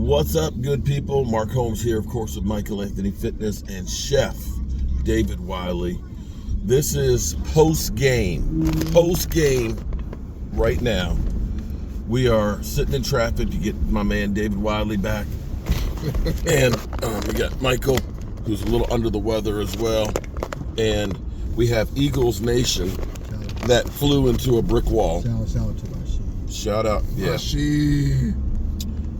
What's up, good people? Mark Holmes here, of course, with Michael Anthony Fitness and Chef David Wiley. This is post-game right now. We are sitting in traffic to get my man David Wiley back. And we got Michael, who's a little under the weather as well. And we have Eagles Nation that flew into a brick wall. Shout out to Rashid. Shout out, yeah. Rashid.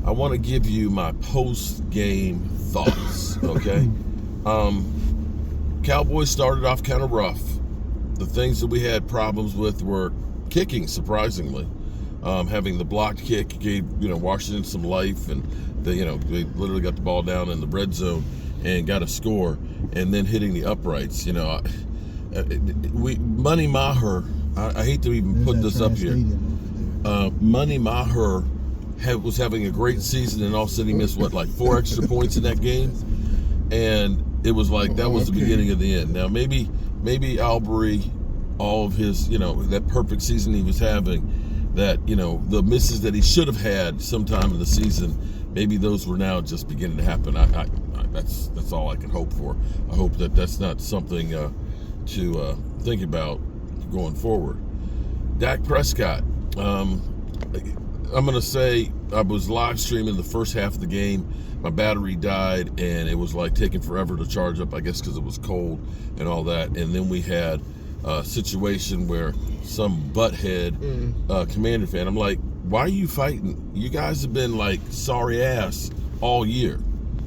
I want to give you my post-game thoughts, okay? Cowboys started off kind of rough. The things that we had problems with were kicking, surprisingly. Having the blocked kick gave Washington some life, and they literally got the ball down in the red zone and got a score, and then hitting the uprights. Money Maher. I hate to even put this up here. Money Maher was having a great season, and all of a sudden he missed 4 extra points in that game, and it was like that was the beginning of the end. Now maybe Albury, all of his that perfect season he was having, that the misses that he should have had sometime in the season, maybe those were now just beginning to happen. That's all I can hope for. I hope that that's not something to think about going forward. Dak Prescott. I'm going to say I was live streaming the first half of the game. My battery died, and it was like taking forever to charge up, I guess because it was cold and all that. And then we had a situation where some butthead Commander fan, I'm like, why are you fighting? You guys have been like sorry ass all year.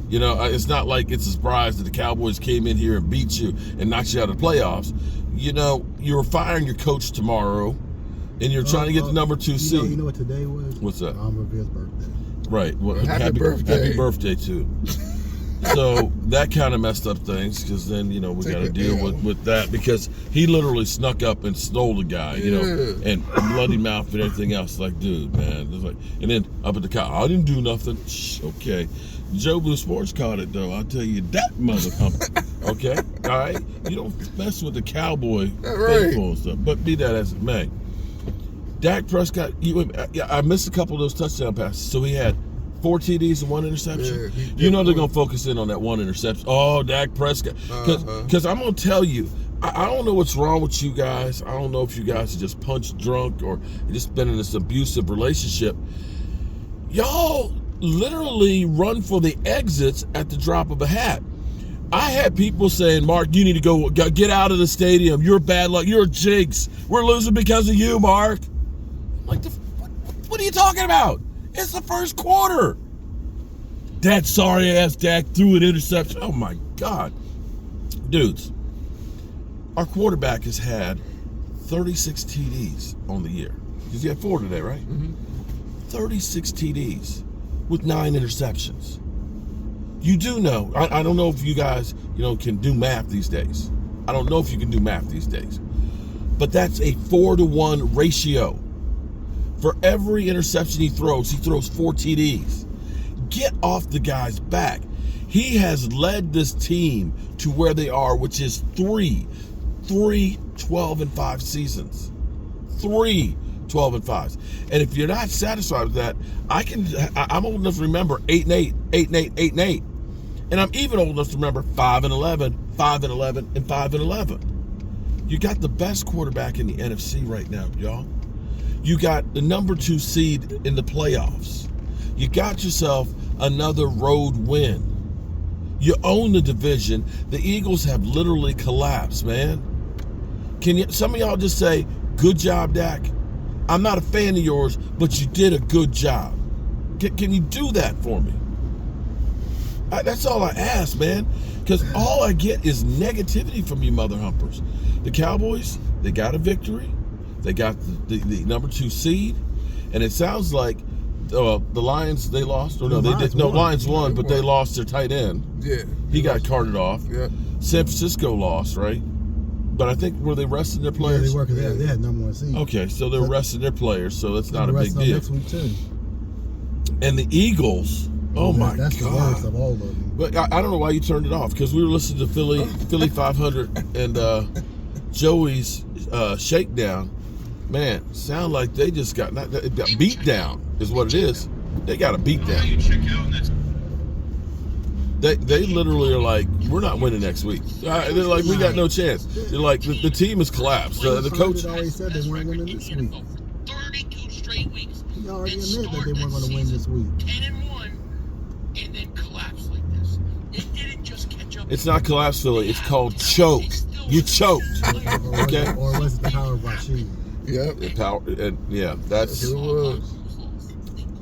It's not like it's a surprise that the Cowboys came in here and beat you and knocked you out of the playoffs. You're firing your coach tomorrow, and you're trying to get the number 2 seed. You know what today was? What's that? Rivera's birthday. Right. Well, happy birthday. Happy birthday, too. So that kind of messed up things, because then, we got to deal with that, because he literally snuck up and stole the guy, and bloody mouth and everything else. Like, dude, man. It's like, and then up at the car, I didn't do nothing. Shh, okay. Joe Blue Sports caught it, though. I'll tell you that, mother humper. Okay? All right? You don't mess with the Cowboy faithful and stuff. But be that as it may. Dak Prescott, I missed a couple of those touchdown passes. So he had 4 TDs and 1 interception. Yeah, they're going to focus in on that 1 interception. Oh, Dak Prescott. Because I'm going to tell you, I don't know what's wrong with you guys. I don't know if you guys are just punch drunk or just been in this abusive relationship. Y'all literally run for the exits at the drop of a hat. I had people saying, Mark, you need to go get out of the stadium. You're bad luck. You're a jinx. We're losing because of you, Mark. Like, what are you talking about? It's the first quarter. That sorry ass Dak threw an interception. Oh my God. Dudes, our quarterback has had 36 TDs on the year. Because he had 4 today, right? Mm-hmm. 36 TDs with 9 interceptions. You do know, I don't know if you guys, can do math these days. I don't know if you can do math these days. But that's a 4-to-1 ratio. For every interception he throws 4 TDs. Get off the guy's back. He has led this team to where they are, which is 3 12-5 seasons. 3 12-5s. And if you're not satisfied with that, I'm old enough to remember 8-8, 8-8, 8-8. And I'm even old enough to remember 5-11, 5-11, and 5-11. You got the best quarterback in the NFC right now, y'all. You got the number 2 seed in the playoffs. You got yourself another road win. You own the division. The Eagles have literally collapsed, man. Some of y'all just say, good job, Dak? I'm not a fan of yours, but you did a good job. Can you do that for me? That's all I ask, man. Because all I get is negativity from you mother humpers. The Cowboys, they got a victory. They got the number 2 seed. And it sounds like the Lions, they lost. Or no, they did. No, Lions won, but they lost their tight end. Yeah. He got carted off. Yeah. San Francisco lost, right? But I think, were they resting their players? Yeah, they were, because they had number 1 seed. Okay, so they're resting their players, so that's not a big deal. Next week too. And the Eagles, that's the worst of all of them. But I don't know why you turned it off, because we were listening to Philly 500 and Joey's shakedown. Man, sound like they just got beat down is what it is. They got to beat them. They literally are like, we're not winning next week. They're like, we got no chance. They're like, the team has collapsed. The coach already said they weren't winning this week. 32 straight weeks. He already admitted that they weren't going to win this week. 10-1, and then collapse like this. It didn't just catch up. It's not collapse, Philly. It's called choke. You choked. Okay. Or was it the power of Rashid? Yep.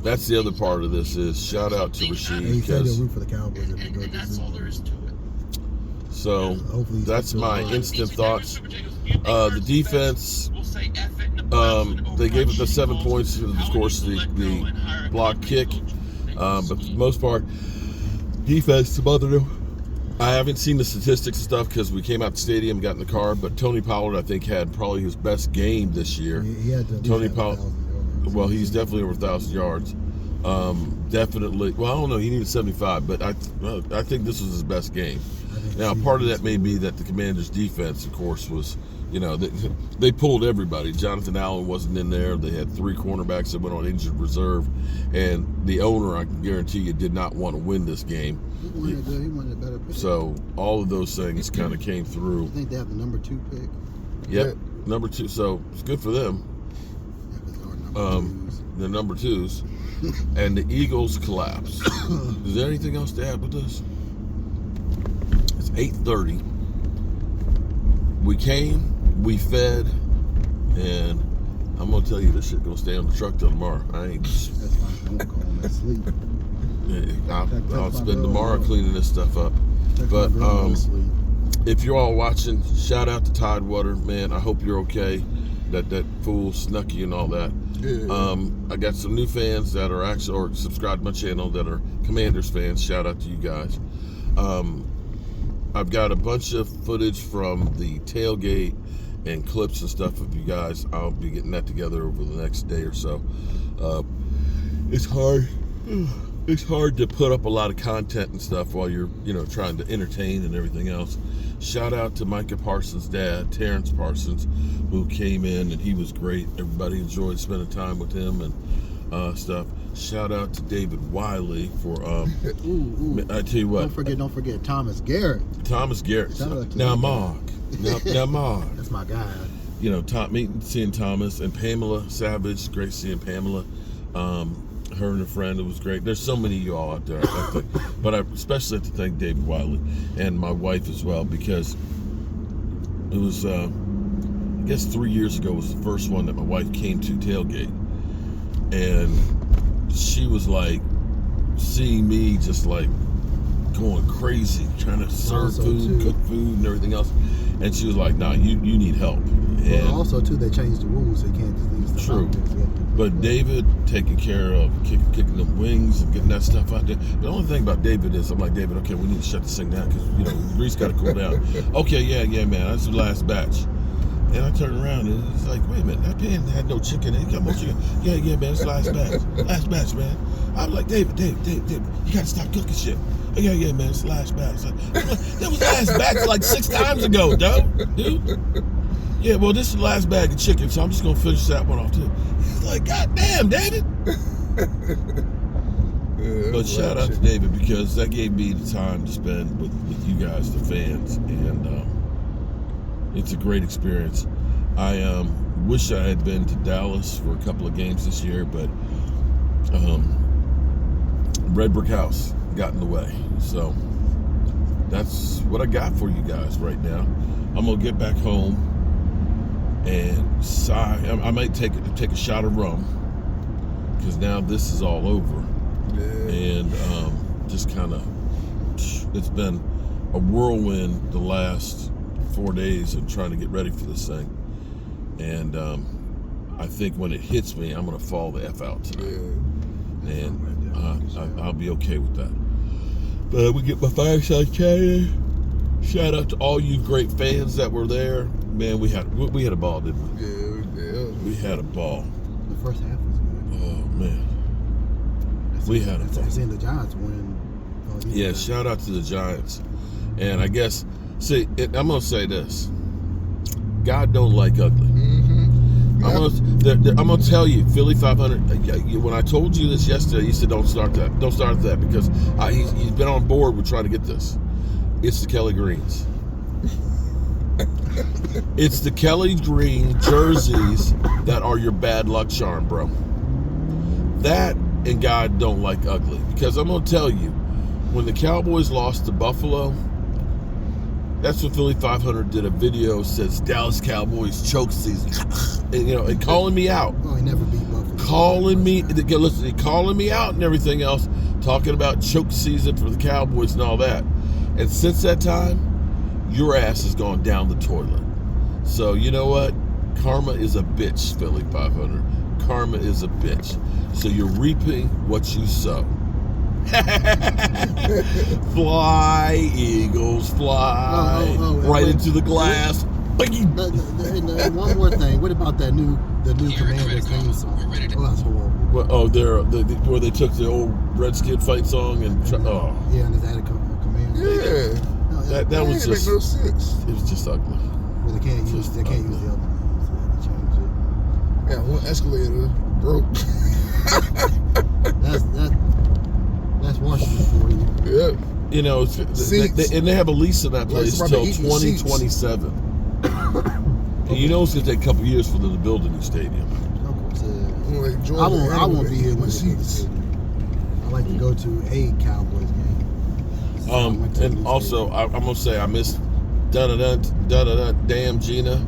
That's the other part of this is shout out to Rashid. And he said he'll root for the Cowboys if they go this season. So that's my instant thoughts. The defense, they gave it the 7 points, of course, the block kick. But for the most part, defense smothered them. I haven't seen the statistics and stuff because we came out the stadium and got in the car, but Tony Pollard, I think, had probably his best game this year. He had to Tony Pollard. Well, he's definitely over 1,000 yards. Definitely. Well, I don't know. He needed 75, but I think this was his best game. Now, part of that may be that the Commanders' defense, of course, was, they pulled everybody. Jonathan Allen wasn't in there. They had 3 cornerbacks that went on injured reserve, and the owner, I can guarantee you, did not want to win this game. He wanted a better pick. So all of those things kind of came through. I think they have the number 2 pick. Yep, number 2. So it's good for them. The number 2s, and the Eagles collapse. Is there anything else to add with this? It's 8:30. We came, we fed, and I'm gonna tell you this shit gonna stay on the truck till tomorrow. I ain't. That's fine. I won't go home. That's sleep. I'll spend tomorrow cleaning this stuff up. But if you're all watching, shout out to Tidewater, man. I hope you're okay. That fool Snucky and all that. Yeah. I got some new fans that are actually or subscribed to my channel that are Commanders fans. Shout out to you guys. I've got a bunch of footage from the tailgate and clips and stuff of you guys. I'll be getting that together over the next day or so. It's hard to put up a lot of content and stuff while you're trying to entertain and everything else. Shout out to Micah Parsons' dad, Terrence Parsons, who came in and he was great. Everybody enjoyed spending time with him and stuff. Shout out to David Wiley for I tell you what. Don't forget Thomas Garrett. Thomas Garrett. Now Mark. Now Mark. That's my guy. Seeing Thomas and Pamela Savage. Great seeing Pamela. Her and a friend, it was great. There's so many of you all out there, I think. But I especially have to thank David Wiley and my wife as well, because it was, I guess 3 years ago was the first one that my wife came to tailgate. And she was like, seeing me just like going crazy, trying to serve food, cook food and everything else. And she was like, nah, you need help. And also, too, they changed the rules. They can't just leave stuff out there. So but David taking care of kicking them wings and getting that stuff out there. The only thing about David is, I'm like, David, okay, we need to shut this thing down because, grease got to cool down. Okay, yeah, man, that's the last batch. And I turned around and it's like, wait a minute, that pan had no chicken in it. Got more chicken. Yeah, man, it's the last batch. Last batch, man. I was like, David, you got to stop cooking shit. Oh, yeah, man, it's the last batch. Like, that was the last batch like 6 times ago, dude. Yeah, well, this is the last bag of chicken, so I'm just going to finish that one off, too. He's like, God damn, David. But shout out to David, because that gave me the time to spend with you guys, the fans, and it's a great experience. I wish I had been to Dallas for a couple of games this year, but Red Brick House got in the way. So that's what I got for you guys right now. I'm going to get back home and sigh. I might take a shot of rum, because now this is all over. Yeah. And just kind of, it's been a whirlwind the last 4 days of trying to get ready for this thing. And I think when it hits me, I'm going to fall the F out tonight. Yeah. And I'll be okay with that. But we get my fireside chat. Shout out to all you great fans that were there. Man, we had a ball, didn't we? Yeah. We had a ball. The first half was good. Oh man, we had a ball. I've seen the Giants win. Yeah, shout out to the Giants. And I guess, I'm gonna say this: God don't like ugly. Mm-hmm. I'm gonna tell you, Philly 500. When I told you this yesterday, you said don't start that. Don't start that because he's been on board with trying to get this. It's the Kelly Greens. It's the Kelly Green jerseys that are your bad luck charm, bro. That and God don't like ugly. Because I'm gonna tell you, when the Cowboys lost to Buffalo, that's when Philly 500 did a video says Dallas Cowboys choke season, and calling me out. Oh, he never beat Buffalo. Calling me out and everything else, talking about choke season for the Cowboys and all that. And since that time, your ass has gone down the toilet. So you know what? Karma is a bitch, Philly 500. Karma is a bitch. So you're reaping what you sow. Fly, Eagles, fly right into the glass. And one more thing. What about the new Commander theme song? Oh, that's horrible. Well, where they took the old Redskin fight song and yeah, and it's added Commander. Yeah, that was just make no sense. It was just ugly. Well, they can't use the other names, so they had to change it. Yeah, one escalator broke. That's Washington for you. Yeah. You know, and they have a lease in that place till 2027. And you know it's going to take a couple years for them to build a new stadium. Of course. I I won't be here when they build the stadium. I like to go to a Cowboys game. And also, I'm going to say I missed damn Gina.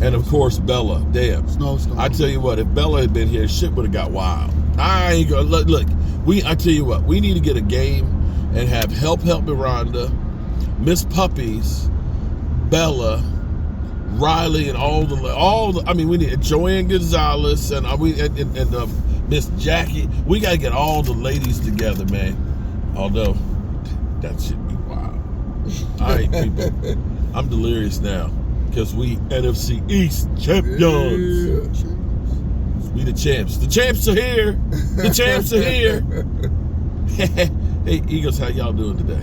And of course, Bella. Damn. Snowstorm. I tell you what, if Bella had been here, shit would have got wild. I ain't gonna look. I tell you what, we need to get a game and have Help Miranda, Miss Puppies, Bella, Riley, and all the. I mean, we need Joanne Gonzalez and Miss Jackie. We gotta get all the ladies together, man. Although that should be wild. All right, people. I'm delirious now because we NFC East champions. Yeah. We the champs. The champs are here. The champs are here. Hey, Eagles, how y'all doing today?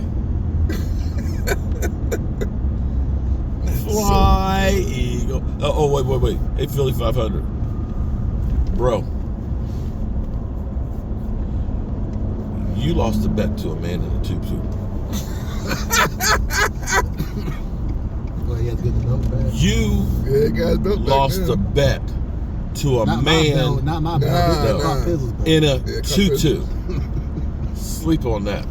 Fly, Eagle. Oh, wait. Hey, Philly 500. Bro. You lost a bet to a man in a tutu. Well, he had to get the belt back. You lost a bet to a man not my belt. in a tutu. Sleep on that.